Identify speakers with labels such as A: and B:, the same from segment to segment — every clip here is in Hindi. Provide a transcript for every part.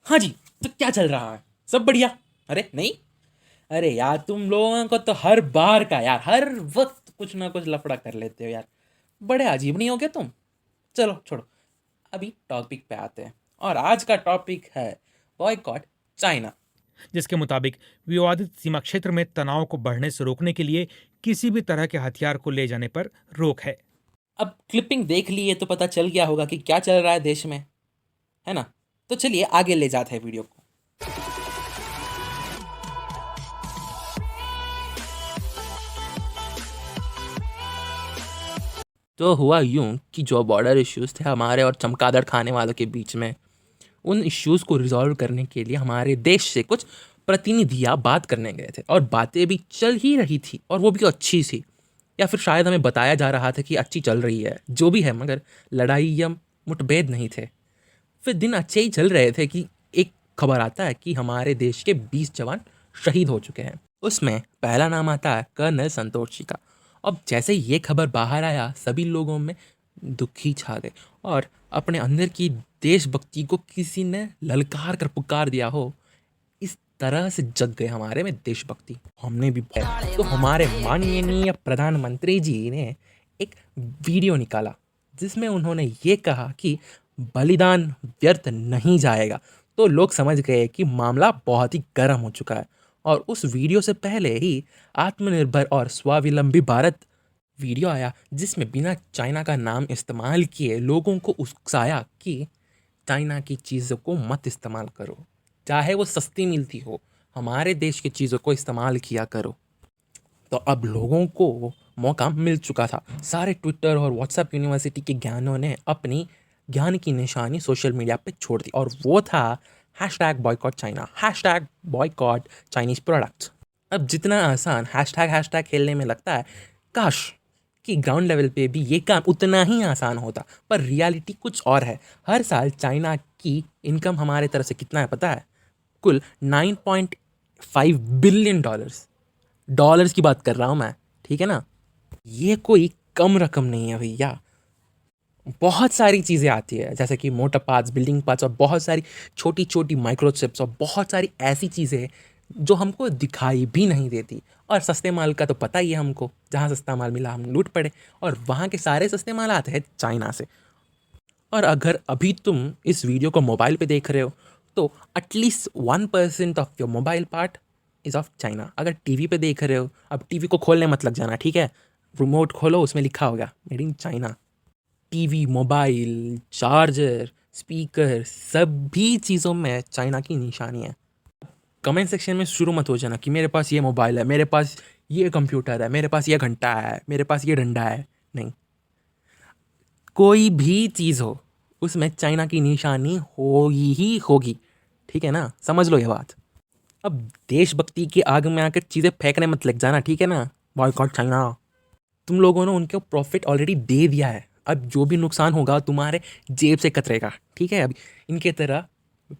A: हाँ जी। तो क्या चल रहा है? सब बढ़िया? अरे नहीं। अरे यार, तुम लोगों को तो हर बार का यार, हर वक्त कुछ ना कुछ लफड़ा कर लेते हो यार। बड़े अजीब नहीं हो गए तुम? चलो छोड़ो, अभी टॉपिक पे आते हैं। और आज का टॉपिक है बॉयकॉट चाइना।
B: जिसके मुताबिक विवादित सीमा क्षेत्र में तनाव को बढ़ने से रोकने के लिए किसी भी तरह के हथियार को ले जाने पर रोक है।
A: अब क्लिपिंग देख लिए तो पता चल गया होगा कि क्या चल रहा है देश में, है ना? तो चलिए आगे ले जाते हैं वीडियो को। तो हुआ यूं कि जो बॉर्डर इश्यूज थे हमारे और चमगादड़ खाने वालों के बीच में, उन इश्यूज को रिजॉल्व करने के लिए हमारे देश से कुछ प्रतिनिधियाँ बात करने गए थे, और बातें भी चल ही रही थी, और वो भी अच्छी सी। या फिर शायद हमें बताया जा रहा था कि अच्छी चल रही है, जो भी है, मगर लड़ाई या मुठभेड़ नहीं थे। फिर दिन अच्छे ही चल रहे थे कि एक खबर आता है कि हमारे देश के 20 जवान शहीद हो चुके हैं। उसमें पहला नाम आता है कर्नल संतोष जी का। अब जैसे ही ये खबर बाहर आया, सभी लोगों में दुखी छा गए, और अपने अंदर की देशभक्ति को किसी ने ललकार कर पुकार दिया हो, इस तरह से जग गए हमारे में देशभक्ति। हमने भी तो हमारे माननीय प्रधानमंत्री जी ने एक वीडियो निकाला, जिसमें उन्होंने ये कहा कि बलिदान व्यर्थ नहीं जाएगा। तो लोग समझ गए कि मामला बहुत ही गर्म हो चुका है। और उस वीडियो से पहले ही आत्मनिर्भर और स्वावलंबी भारत वीडियो आया, जिसमें बिना चाइना का नाम इस्तेमाल किए लोगों को उकसाया कि चाइना की चीज़ों को मत इस्तेमाल करो, चाहे वो सस्ती मिलती हो, हमारे देश की चीज़ों को इस्तेमाल किया करो। तो अब लोगों को मौका मिल चुका था। सारे ट्विटर और व्हाट्सएप यूनिवर्सिटी के ज्ञानों ने अपनी ज्ञान की निशानी सोशल मीडिया पे छोड़ दी, और वो था hashtag boycott China, hashtag boycott Chinese products. अब जितना आसान हैशटैग हैशटैग खेलने में लगता है, काश कि ग्राउंड लेवल पे भी ये काम उतना ही आसान होता। पर रियलिटी कुछ और है। हर साल चाइना की इनकम हमारे तरफ से कितना है पता है? कुल 9.5 बिलियन डॉलर्स। डॉलर्स की बात कर रहा हूँ मैं, ठीक है ना? ये कोई कम रकम नहीं है भैया। बहुत सारी चीज़ें आती है, जैसे कि मोटर पार्ट्स, बिल्डिंग पार्ट्स, और बहुत सारी छोटी छोटी माइक्रोचिप्स, और बहुत सारी ऐसी चीज़ें जो हमको दिखाई भी नहीं देती। और सस्ते माल का तो पता ही है हमको, जहाँ सस्ता माल मिला हम लूट पड़े। और वहाँ के सारे सस्ते माल आते हैं चाइना से। और अगर अभी तुम इस वीडियो को मोबाइल पे देख रहे हो, तो at least 1% of your mobile part is of China. अगर टीवी पे देख रहे हो, अब टीवी को खोलने मत लग जाना, ठीक है? रिमोट खोलो, उसमें लिखा होगा made in China. TV, mobile, charger, speaker, सभी चीज़ों में चाइना की निशानी है। कमेंट सेक्शन में शुरू मत हो जाना कि मेरे पास ये मोबाइल है, मेरे पास ये कंप्यूटर है, मेरे पास ये घंटा है, मेरे पास ये डंडा है। नहीं, कोई भी चीज़ हो, उसमें चाइना की निशानी होगी ही होगी। ठीक है ना? समझ लो ये बात। अब देशभक्ति की आग में आकर चीज़ें फेंकने मत लग जाना, ठीक है ना? Boycott China. तुम लोगों ने उनको प्रॉफिट ऑलरेडी दे दिया है। अब जो भी नुकसान होगा तुम्हारे जेब से कतरेगा, ठीक है? अब इनके तरह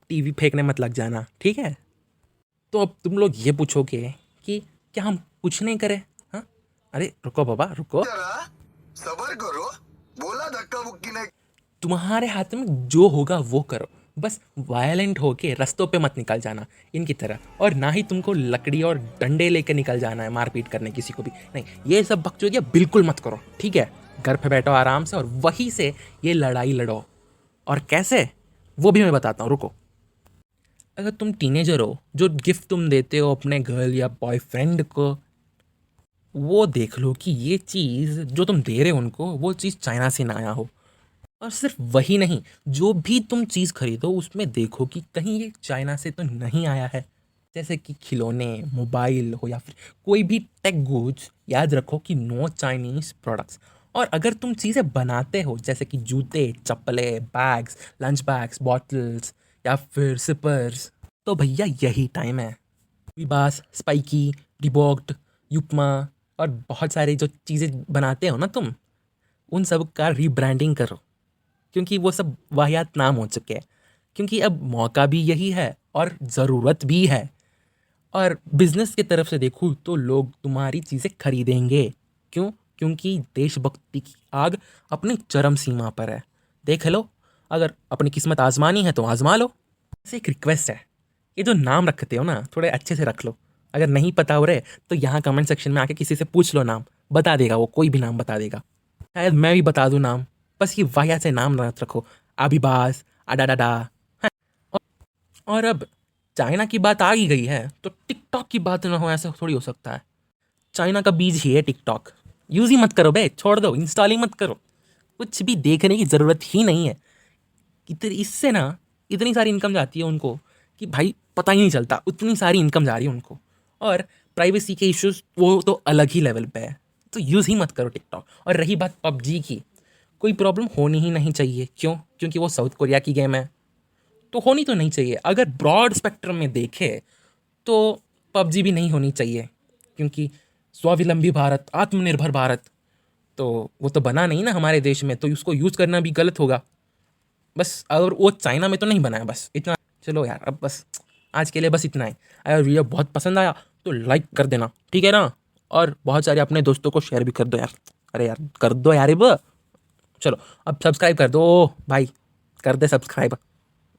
A: टीवी फेंकने मत लग जाना, ठीक है? तो अब तुम लोग ये पूछोगे कि क्या हम कुछ नहीं करें? हाँ, अरे रुको बाबा, रुको।
C: जरा सबर करो। बोला धक्का मुक्की नहीं।
A: तुम्हारे हाथ में जो होगा वो करो। बस वायलेंट होके रास्तों पे मत निकल जाना इनकी तरह। और ना ही तुमको लकड़ी और डंडे लेकर निकल जाना है मारपीट करने किसी को भी। नहीं, ये सब बकचोदियाँ बिल्कुल मत करो, ठीक है? घर पे बैठो आराम से, और वहीं से ये लड़ाई लड़ो। और कैसे, वो भी मैं बताता हूँ, रुको। अगर तुम टीनेजर हो, जो गिफ्ट तुम देते हो अपने गर्ल या बॉयफ्रेंड को, वो देख लो कि ये चीज़ जो तुम दे रहे हो उनको, वो चीज़ चाइना से ना आया हो। और सिर्फ वही नहीं, जो भी तुम चीज़ खरीदो उसमें देखो कि कहीं ये चाइना से तो नहीं आया है। जैसे कि खिलौने, मोबाइल हो, या फिर कोई भी टेक गुड्स, याद रखो कि नो चाइनीज प्रोडक्ट्स। और अगर तुम चीज़ें बनाते हो, जैसे कि जूते, चप्पलें, बैग्स, लंच बैग्स, बॉटल्स, या फिर सिपर्स, तो भैया यही टाइम है। विबास, स्पाइकी, डिबॉक्ड, युप्मा, और बहुत सारे जो चीज़ें बनाते हो ना तुम, उन सब का रीब्रांडिंग करो। क्योंकि वो सब वाहियात नाम हो चुके हैं। क्योंकि अब मौका भी यही है, और ज़रूरत भी है। और बिजनेस की तरफ से देखूँ तो लोग तुम्हारी चीज़ें खरीदेंगे। क्यों? क्योंकि देशभक्ति की आग अपनी चरम सीमा पर है। देख लो, अगर अपनी किस्मत आजमानी है तो आजमा लो। से एक रिक्वेस्ट है, ये जो नाम रखते हो ना थोड़े अच्छे से रख लो। अगर नहीं पता हो रहे तो यहाँ कमेंट सेक्शन में आके किसी से पूछ लो, नाम बता देगा वो, कोई भी नाम बता देगा। शायद मैं भी बता दूँ नाम, बस ये वाहियात से नाम मत रखो, अभिबास अडाडाडा। और अब चाइना की बात आ ही गई है तो टिकटॉक की बात ना हो ऐसा थोड़ी हो सकता है। चाइना का बीज ही है टिकटॉक, यूज़ ही मत करो बे, छोड़ दो, इंस्टॉल ही मत करो, कुछ भी देखने की ज़रूरत ही नहीं है। इससे ना इतनी सारी इनकम जाती है उनको कि भाई पता ही नहीं चलता, उतनी सारी इनकम जा रही है उनको। और प्राइवेसी के इश्यूज वो तो अलग ही लेवल पे है, तो यूज़ ही मत करो टिकटॉक। और रही बात पबजी की, कोई प्रॉब्लम होनी ही नहीं चाहिए। क्यों? क्योंकि वो साउथ कोरिया की गेम है, तो होनी तो नहीं चाहिए। अगर ब्रॉड स्पेक्ट्रम में देखे तो पबजी भी नहीं होनी चाहिए, क्योंकि स्वावलंबी भारत, आत्मनिर्भर भारत, तो वो तो बना नहीं ना हमारे देश में, तो उसको यूज़ करना भी गलत होगा। बस और वो चाइना में तो नहीं बना है, बस इतना। चलो यार, अब बस आज के लिए बस इतना ही। अगर वीडियो बहुत पसंद आया तो लाइक कर देना, ठीक है ना? और बहुत सारे अपने दोस्तों को शेयर भी कर दो यार। अरे यार कर दो यार, अब चलो अब सब्सक्राइब कर दो भाई, कर दे सब्सक्राइब।